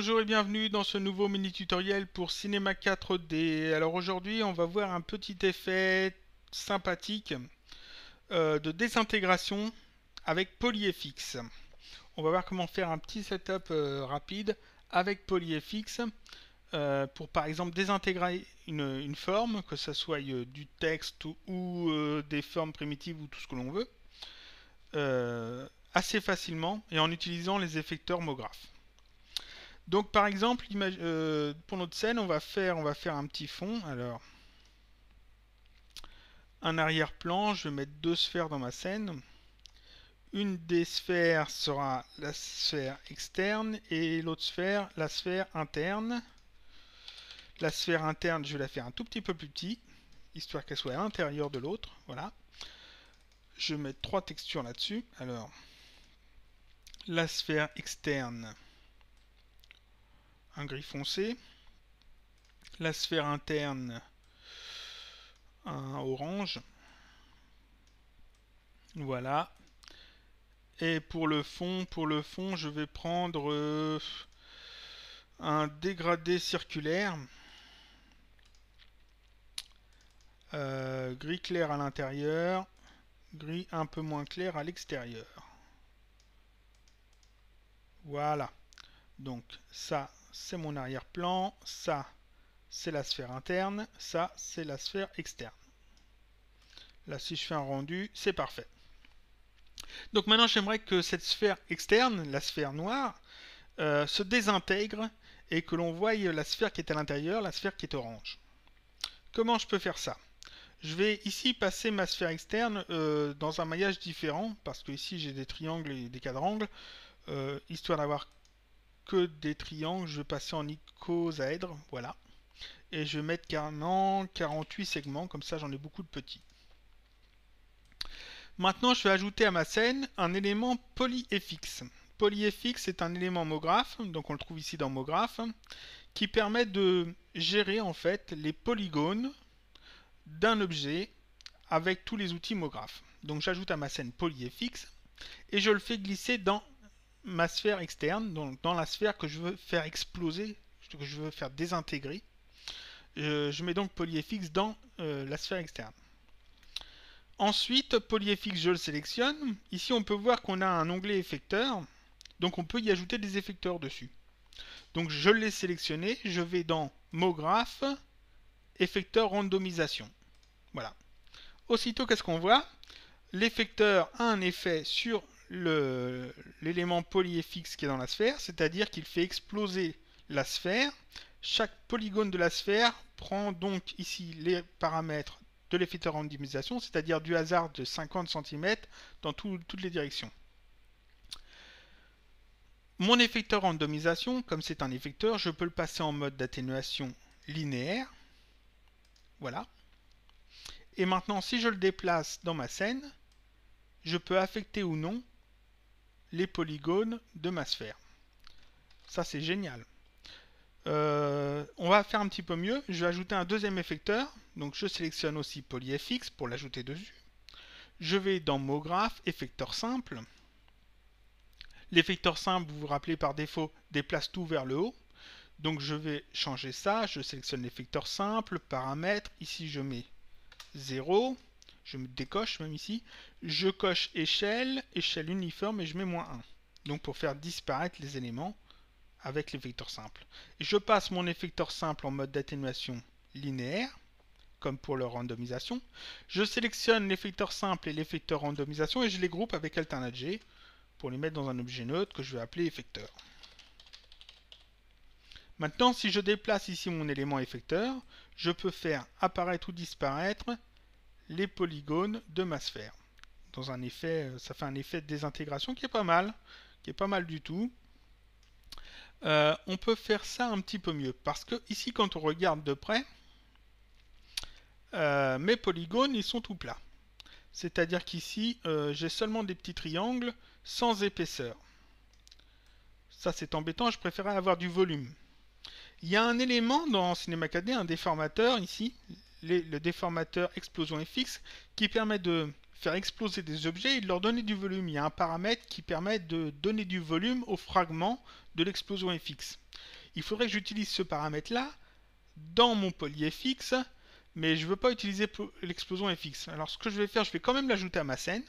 Bonjour et bienvenue dans ce nouveau mini tutoriel pour Cinema 4D. Alors aujourd'hui on va voir un petit effet sympathique de désintégration avec PolyFX. On va voir comment faire un petit setup rapide avec PolyFX pour par exemple désintégrer une forme, que ce soit du texte ou des formes primitives ou tout ce que l'on veut, assez facilement et en utilisant les effecteurs MoGraph. Donc par exemple, pour notre scène, on va faire un petit fond. Alors, un arrière-plan, je vais mettre deux sphères dans ma scène. Une des sphères sera la sphère externe et l'autre sphère, la sphère interne. La sphère interne, je vais la faire un tout petit peu plus petit, histoire qu'elle soit à l'intérieur de l'autre. Voilà. Je vais mettre trois textures là-dessus. Alors, la sphère externe, un gris foncé. La sphère interne, un orange. Voilà. Et pour le fond, je vais prendre un dégradé circulaire. Gris clair à l'intérieur, gris un peu moins clair à l'extérieur. Voilà. Donc ça, c'est mon arrière-plan. Ça, c'est la sphère interne. Ça, c'est la sphère externe. Là, si je fais un rendu, c'est parfait. Donc maintenant, j'aimerais que cette sphère externe, la sphère noire, se désintègre et que l'on voie la sphère qui est à l'intérieur, la sphère qui est orange. Comment je peux faire ça? Je vais ici passer ma sphère externe dans un maillage différent, parce que ici j'ai des triangles et des quadrangles. Histoire d'avoir que des triangles, je vais passer en icosaèdre, voilà. Et je vais mettre carrément 48 segments, comme ça j'en ai beaucoup de petits. Maintenant, je vais ajouter à ma scène un élément PolyFX. PolyFX est un élément MoGraph, donc on le trouve ici dans MoGraph, qui permet de gérer en fait les polygones d'un objet avec tous les outils MoGraph. Donc j'ajoute à ma scène PolyFX et je le fais glisser dans ma sphère externe, donc dans la sphère que je veux faire exploser, que je veux faire désintégrer. Je mets donc PolyFX dans la sphère externe. Ensuite, PolyFX, je le sélectionne. Ici, on peut voir qu'on a un onglet effecteur. Donc, on peut y ajouter des effecteurs dessus. Donc, je l'ai sélectionné. Je vais dans MoGraph, effecteur randomisation. Voilà. Aussitôt, qu'est-ce qu'on voit? L'effecteur a un effet sur l'élément PolyFX qui est dans la sphère, c'est-à-dire qu'il fait exploser la sphère. Chaque polygone de la sphère prend donc ici les paramètres de l'effecteur randomisation, c'est-à-dire du hasard de 50 cm dans toutes les directions. Mon effecteur randomisation, comme c'est un effecteur, je peux le passer en mode d'atténuation linéaire. Voilà. Et maintenant, si je le déplace dans ma scène, je peux affecter ou non les polygones de ma sphère. Ça, c'est génial. On va faire un petit peu mieux. Je vais ajouter un deuxième effecteur. Donc, je sélectionne aussi PolyFX pour l'ajouter dessus. Je vais dans MoGraph, effecteur simple. L'effecteur simple, vous vous rappelez, par défaut, déplace tout vers le haut. Donc, je vais changer ça. Je sélectionne l'effecteur simple, paramètres. Ici, je mets 0. Je me décoche même ici. Je coche échelle, échelle uniforme et je mets -1. Donc, pour faire disparaître les éléments avec l'effecteur simple. Et je passe mon effecteur simple en mode d'atténuation linéaire, comme pour leur randomisation. Je sélectionne l'effecteur simple et l'effecteur randomisation et je les groupe avec Alternate G pour les mettre dans un objet neutre que je vais appeler effecteur. Maintenant, si je déplace ici mon élément effecteur, je peux faire apparaître ou disparaître les polygones de ma sphère. Dans un effet, ça fait un effet de désintégration qui est pas mal du tout. On peut faire ça un petit peu mieux parce que ici quand on regarde de près, mes polygones ils sont tout plats. C'est-à-dire qu'ici j'ai seulement des petits triangles sans épaisseur. Ça c'est embêtant, je préférais avoir du volume. Il y a un élément dans Cinema 4D, un déformateur ici, le déformateur explosion FX, qui permet de faire exploser des objets et de leur donner du volume. Il y a un paramètre qui permet de donner du volume aux fragments de l'explosion FX. Il faudrait que j'utilise ce paramètre-là dans mon polyfx, mais je ne veux pas utiliser l'explosion FX. Alors ce que je vais faire, je vais quand même l'ajouter à ma scène,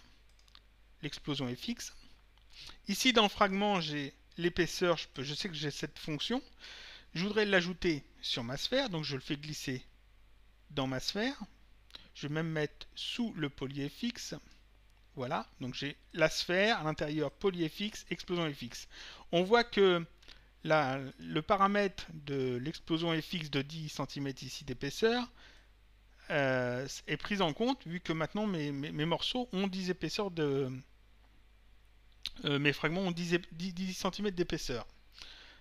l'explosion FX. Ici dans le fragment, j'ai l'épaisseur, je sais que j'ai cette fonction. Je voudrais l'ajouter sur ma sphère, donc je le fais glisser dans ma sphère. Je vais même mettre sous le polyfx. Voilà, donc j'ai la sphère, à l'intérieur polyfx, explosion FX. On voit que le paramètre de l'explosion FX de 10 cm ici d'épaisseur est pris en compte, vu que maintenant mes morceaux ont 10 épaisseurs de... mes fragments ont 10 cm d'épaisseur.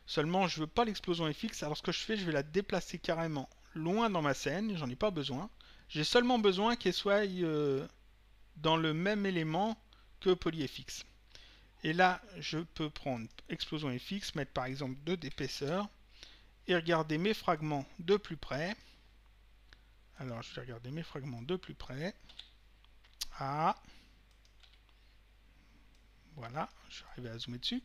Seulement, je ne veux pas l'explosion FX, alors ce que je fais, je vais la déplacer carrément loin dans ma scène, j'en ai pas besoin. J'ai seulement besoin qu'elle soit dans le même élément que polyfx. Et là, je peux prendre explosion FX, mettre par exemple 2 d'épaisseur, et regarder mes fragments de plus près. Alors, je vais regarder mes fragments de plus près. Ah, voilà, je vais arriver à zoomer dessus.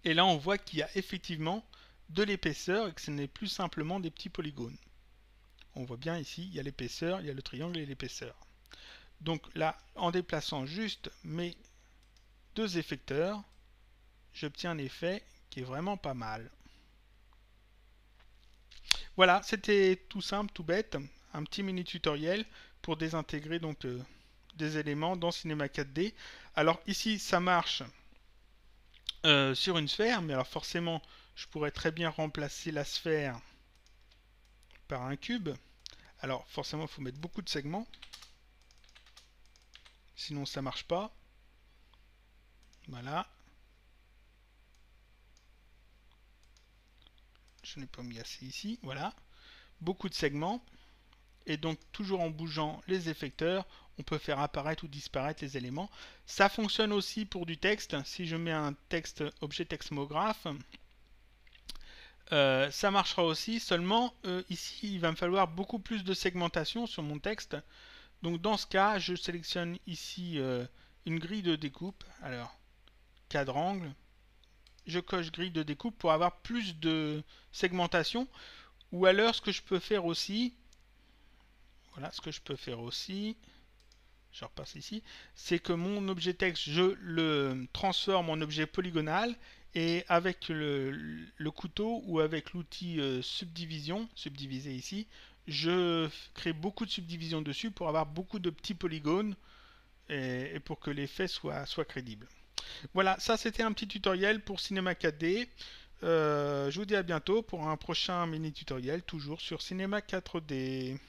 Et là, on voit qu'il y a effectivement de l'épaisseur et que ce n'est plus simplement des petits polygones. On voit bien ici, il y a l'épaisseur, il y a le triangle et l'épaisseur. Donc là, en déplaçant juste mes 2 effecteurs, j'obtiens un effet qui est vraiment pas mal. Voilà, c'était tout simple, tout bête, un petit mini tutoriel pour désintégrer donc des éléments dans Cinema 4D. Alors ici, ça marche sur une sphère, mais alors forcément, je pourrais très bien remplacer la sphère par un cube. Alors forcément, il faut mettre beaucoup de segments, sinon ça marche pas. Voilà. Je n'ai pas mis assez ici. Voilà. Beaucoup de segments. Et donc, toujours en bougeant les effecteurs, on peut faire apparaître ou disparaître les éléments. Ça fonctionne aussi pour du texte. Si je mets un texte, objet textmographe, ça marchera aussi. Seulement, ici, il va me falloir beaucoup plus de segmentation sur mon texte. Donc, dans ce cas, je sélectionne ici une grille de découpe. Alors, quadrangle. Je coche grille de découpe pour avoir plus de segmentation. Ou alors, ce que je peux faire aussi, voilà, ce que je peux faire aussi, je repasse ici, c'est que mon objet texte, je le transforme en objet polygonal et avec le couteau ou avec l'outil subdivision, subdiviser ici, je crée beaucoup de subdivisions dessus pour avoir beaucoup de petits polygones et pour que l'effet soit crédible. Voilà, ça c'était un petit tutoriel pour Cinema 4D. Je vous dis à bientôt pour un prochain mini tutoriel, toujours sur Cinema 4D.